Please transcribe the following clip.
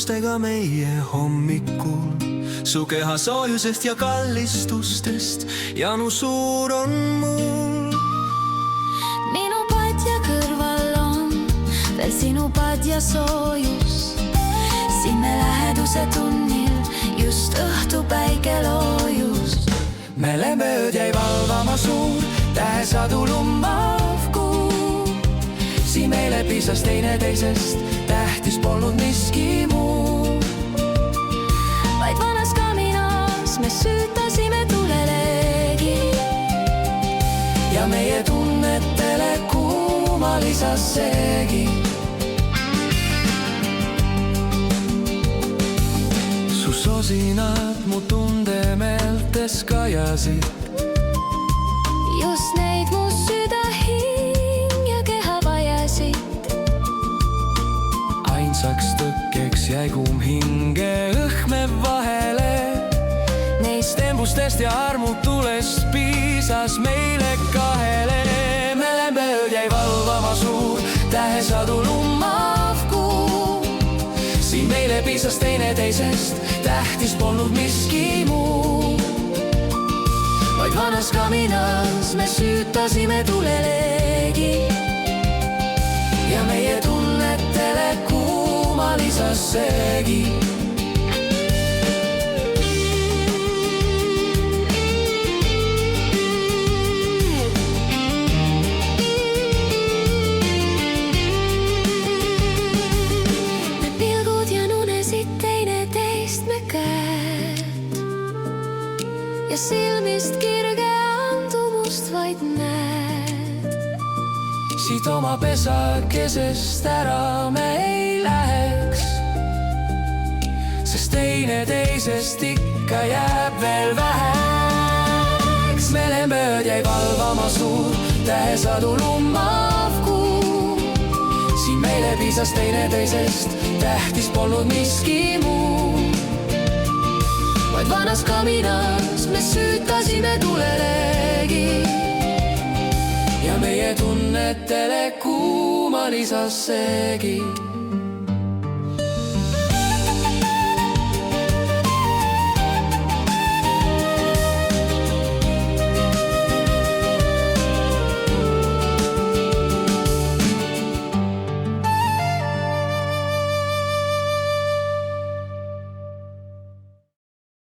unustega meie hommikul. Su keha soojusest ja kallistustest janu suur on mul. Minu padja kõrval on veel sinu padja soojus. Siin me läheduse tunnil just õhtupäike loojus. Melemööd jäi valvama suur tähesadu lummav kuu. Siin meile pisas teineteisest, tähtis polnud miski muu. Vaid vanas kaminas me süütasime tulelegi ja meie tunnetele kuuma lisas seegi. Su sosinad mu tundemeeltes kajasid. Just neid mu süda, hing ja keha vajasid. Ainsaks tõkkeks jäi kuum hinge õhmev vahele. Neist embustest ja armutulest piisas meile kahele. Melemööd jäi valvama suur tähesadu lummav kuu. Siin meile piisas teineteisest, tähtis polnud miski muu. Vaid vanas kaminas me süütasime tulelegi ja meie tunnetele kuuma lisas seegi. Me pilgud ja nunesid teineteist me käed ja silmist kirge andumust vaid näed. Siit oma pesakesest ära me ei läheks, sest teineteisest ikka jääb veel väheks. Melemööd jäi valvama suur tähesadu lummav kuu. Siin meile piisas teineteisest, tähtis polnud miski muu. Vaid vanas kaminas me süütasime tulelegi ja meie tunnetele kuuma lisas seegi.